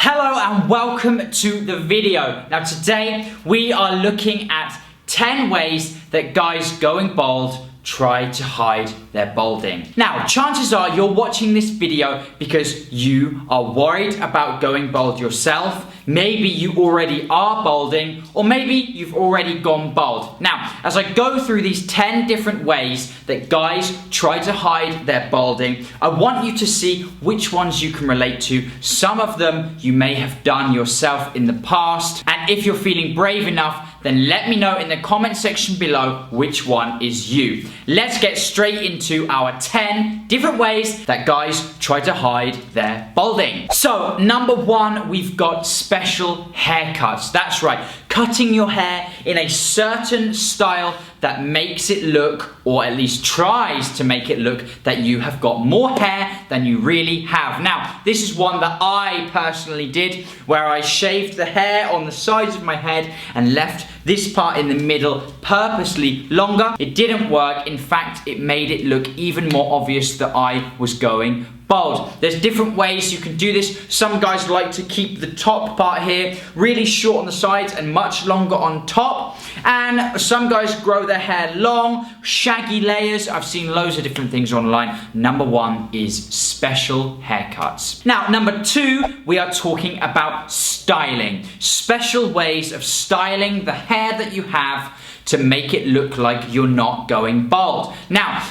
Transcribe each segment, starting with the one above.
Hello and welcome to the video. Now today we are looking at 10 ways that guys going bald try to hide their balding. Now, chances are you're watching this video because you are worried about going bald yourself. Maybe you already are balding, or maybe you've already gone bald. Now, as I go through these 10 different ways that guys try to hide their balding, I want you to see which ones you can relate to. Some of them you may have done yourself in the past, and if you're feeling brave enough, then let me know in the comment section below which one is you. Let's get straight into our 10 different ways that guys try to hide their balding. So, number one, we've got special haircuts. That's right, cutting your hair in a certain style that makes it look, or at least tries to make it look, that you have got more hair than you really have. Now, this is one that I personally did, where I shaved the hair on the sides of my head and left this part in the middle purposely longer. It didn't work. In fact, it made it look even more obvious that I was going bald. There's different ways you can do this. Some guys like to keep the top part here really short on the sides and much longer on top. And some guys grow their hair long, shaggy layers. I've seen loads of different things online. Number one is special haircuts. Now, number two, we are talking about styling. Special ways of styling the hair that you have to make it look like you're not going bald. Now,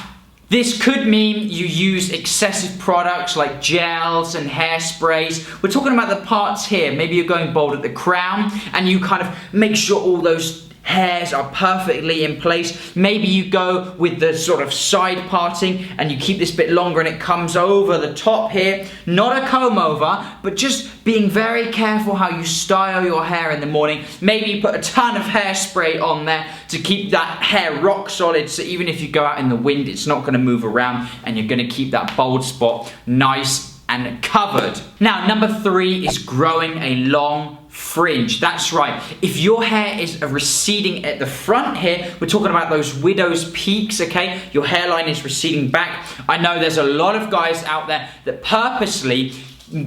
this could mean you use excessive products like gels and hairsprays. We're talking about the parts here. Maybe you're going bald at the crown and you kind of make sure all those hairs are perfectly in place. Maybe you go with the sort of side parting and you keep this bit longer and it comes over the top here. Not a comb over, but just being very careful how you style your hair in the morning. Maybe you put a ton of hairspray on there to keep that hair rock solid, so even if you go out in the wind, it's not going to move around and you're going to keep that bald spot nice and covered. Now, number three is growing a long fringe. That's right. If your hair is receding at the front here, we're talking about those widow's peaks, okay? Your hairline is receding back. I know there's a lot of guys out there that purposely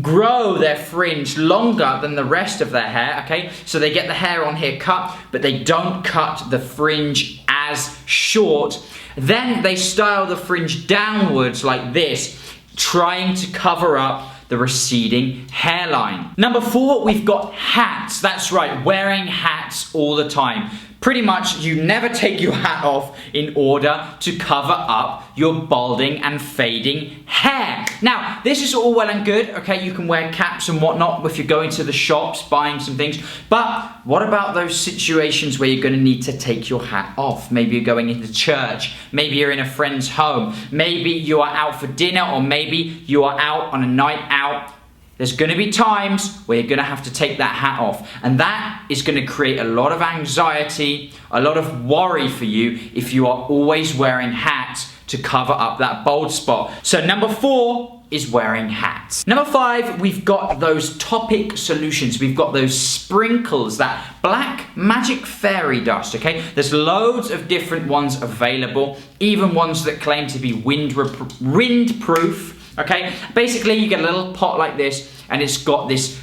grow their fringe longer than the rest of their hair, okay? So they get the hair on here cut, but they don't cut the fringe as short. Then they style the fringe downwards like this, trying to cover up the receding hairline. Number four, we've got hats. That's right, wearing hats all the time. Pretty much you never take your hat off in order to cover up your balding and fading hair. Now, this is all well and good, okay? You can wear caps and whatnot if you're going to the shops, buying some things. But what about those situations where you're gonna need to take your hat off? Maybe you're going into church. Maybe you're in a friend's home. Maybe you are out for dinner, or maybe you are out on a night out. There's going to be times where you're going to have to take that hat off, and that is going to create a lot of anxiety, a lot of worry for you if you are always wearing hats to cover up that bald spot. So number four is wearing hats. Number five, we've got those topic solutions. We've got those sprinkles, that black magic fairy dust, okay? There's loads of different ones available, even ones that claim to be windproof. Okay, basically you get a little pot like this and it's got this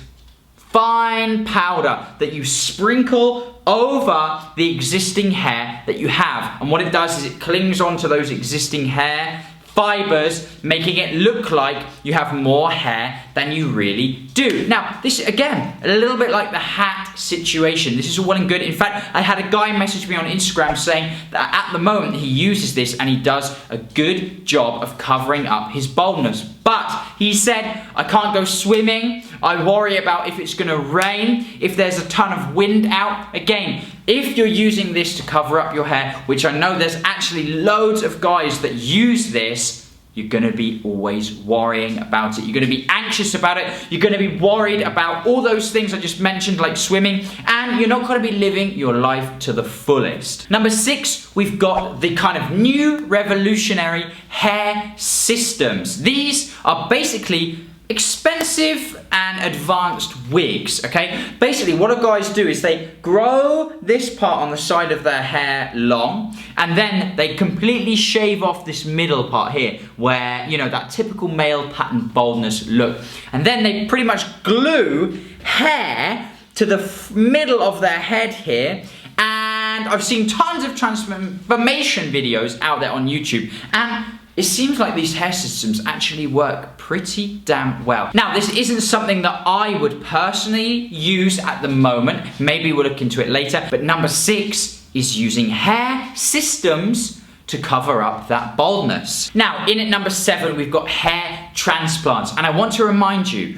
fine powder that you sprinkle over the existing hair that you have. And what it does is it clings onto those existing hair fibers, making it look like you have more hair than you really do. Now, this, again, a little bit like the hat situation. This is all well and good. In fact, I had a guy message me on Instagram saying that at the moment he uses this and he does a good job of covering up his baldness. But he said, I can't go swimming. I worry about if it's gonna rain, if there's a ton of wind out. Again, if you're using this to cover up your hair, which I know there's actually loads of guys that use this, you're gonna be always worrying about it. You're gonna be anxious about it. You're gonna be worried about all those things I just mentioned, like swimming, and you're not gonna be living your life to the fullest. Number six, we've got the kind of new revolutionary hair systems. These are basically expensive and advanced wigs, okay? Basically, what guys do is they grow this part on the side of their hair long, and then they completely shave off this middle part here, where, you know, that typical male pattern baldness look. And then they pretty much glue hair to the middle of their head here, and I've seen tons of transformation videos out there on YouTube, and it seems like these hair systems actually work pretty damn well. Now, this isn't something that I would personally use at the moment. Maybe we'll look into it later. But number 6 is using hair systems to cover up that baldness. Now, in at number 7, we've got hair transplants. And I want to remind you,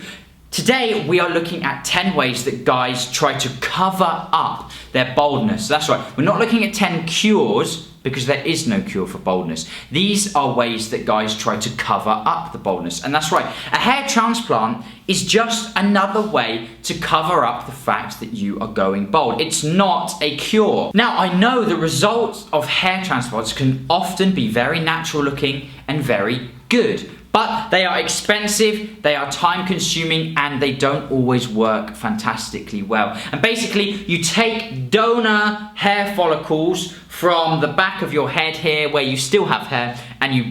today we are looking at 10 ways that guys try to cover up their baldness. That's right, we're not looking at 10 cures, because there is no cure for baldness. These are ways that guys try to cover up the baldness. And that's right, a hair transplant is just another way to cover up the fact that you are going bald. It's not a cure. Now, I know the results of hair transplants can often be very natural looking and very good. But they are expensive, they are time consuming, and they don't always work fantastically well. And basically, you take donor hair follicles from the back of your head here, where you still have hair, and you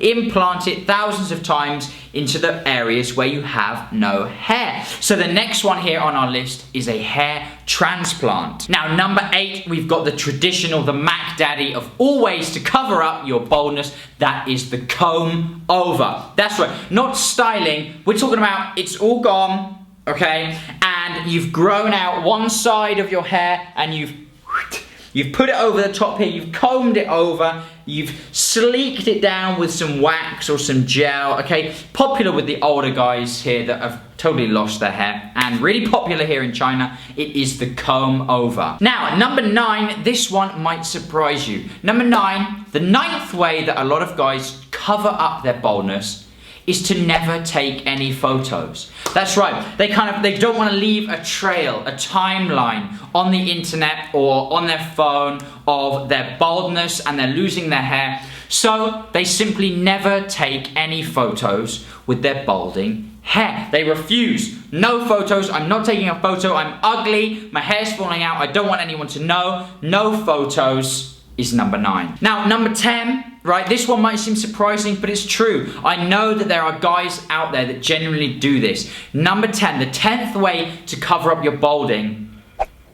implant it thousands of times into the areas where you have no hair. So the next one here on our list is a hair transplant. Now, number 8, we've got the traditional, the Mac Daddy of all ways to cover up your baldness. That is the comb over. That's right, not styling. We're talking about it's all gone, okay? And you've grown out one side of your hair, and you've put it over the top here, you've combed it over, you've sleeked it down with some wax or some gel, okay? Popular with the older guys here that have totally lost their hair, and really popular here in China, it is the comb over. Now, number 9, this one might surprise you. Number 9, the 9th way that a lot of guys cover up their baldness is to never take any photos. That's right, they don't want to leave a trail, a timeline on the internet or on their phone of their baldness and they're losing their hair. So they simply never take any photos with their balding hair. They refuse. No photos, I'm not taking a photo, I'm ugly, my hair's falling out, I don't want anyone to know. No photos is number 9. Now, number 10, right, this one might seem surprising, but it's true. I know that there are guys out there that genuinely do this. Number 10, the 10th way to cover up your balding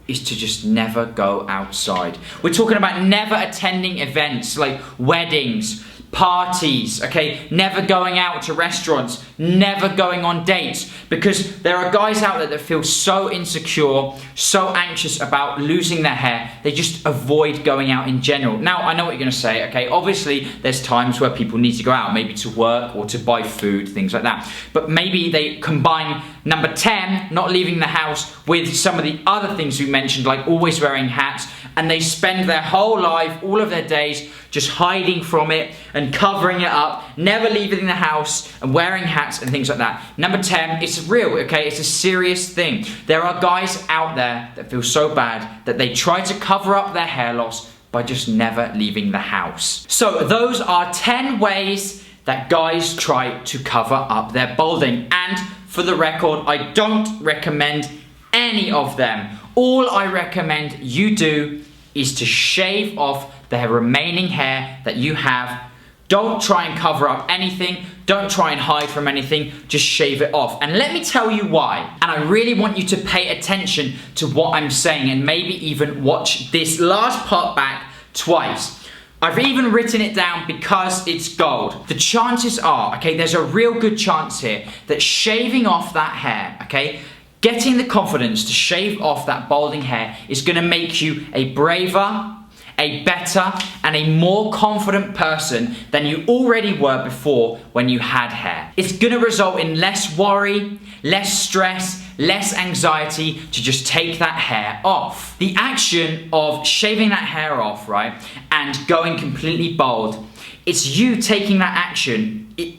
is to just never go outside. We're talking about never attending events like weddings, parties, okay? Never going out to restaurants, never going on dates, because there are guys out there that feel so insecure, so anxious about losing their hair, they just avoid going out in general. Now, I know what you're gonna say, okay? Obviously, there's times where people need to go out, maybe to work or to buy food, things like that. But maybe they combine number 10, not leaving the house, with some of the other things we mentioned, like always wearing hats, and they spend their whole life, all of their days, just hiding from it and covering it up, never leaving the house and wearing hats and things like that. Number 10, it's real, okay? It's a serious thing. There are guys out there that feel so bad that they try to cover up their hair loss by just never leaving the house. So those are 10 ways that guys try to cover up their balding. And for the record, I don't recommend any of them. All I recommend you do is to shave off the remaining hair that you have. Don't try and cover up anything. Don't try and hide from anything. Just shave it off. And let me tell you why. And I really want you to pay attention to what I'm saying and maybe even watch this last part back twice. I've even written it down because it's gold. The chances are, okay, there's a real good chance here that shaving off that hair, okay, getting the confidence to shave off that balding hair is gonna make you a braver, a better, and a more confident person than you already were before when you had hair. It's gonna result in less worry, less stress, less anxiety to just take that hair off. The action of shaving that hair off, right, and going completely bald, it's you taking that action. It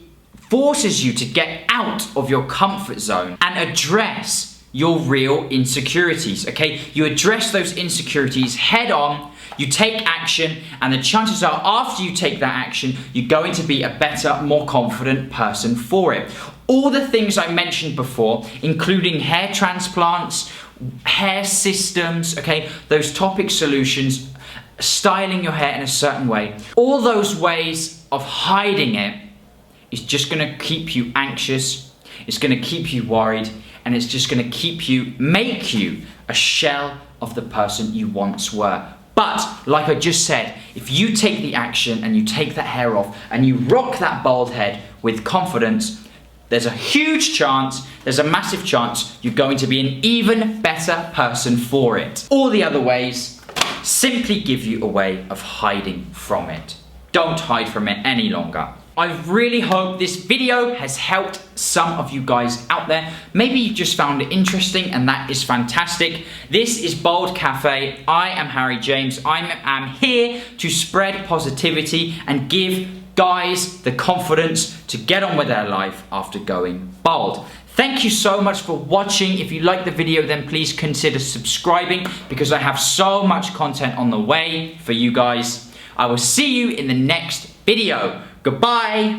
forces you to get out of your comfort zone and address your real insecurities, okay? You address those insecurities head on, you take action, and the chances are after you take that action, you're going to be a better, more confident person for it. All the things I mentioned before, including hair transplants, hair systems, okay, those topic solutions, styling your hair in a certain way, all those ways of hiding it is just gonna keep you anxious, it's gonna keep you worried, and it's just going to make you a shell of the person you once were. But, like I just said, if you take the action and you take that hair off and you rock that bald head with confidence, there's a huge chance, there's a massive chance you're going to be an even better person for it. All the other ways simply give you a way of hiding from it. Don't hide from it any longer. I really hope this video has helped some of you guys out there. Maybe you just found it interesting, and that is fantastic. This is Bald Cafe. I am Harry James. I am here to spread positivity and give guys the confidence to get on with their life after going bald. Thank you so much for watching. If you liked the video, then please consider subscribing, because I have so much content on the way for you guys. I will see you in the next video. Goodbye.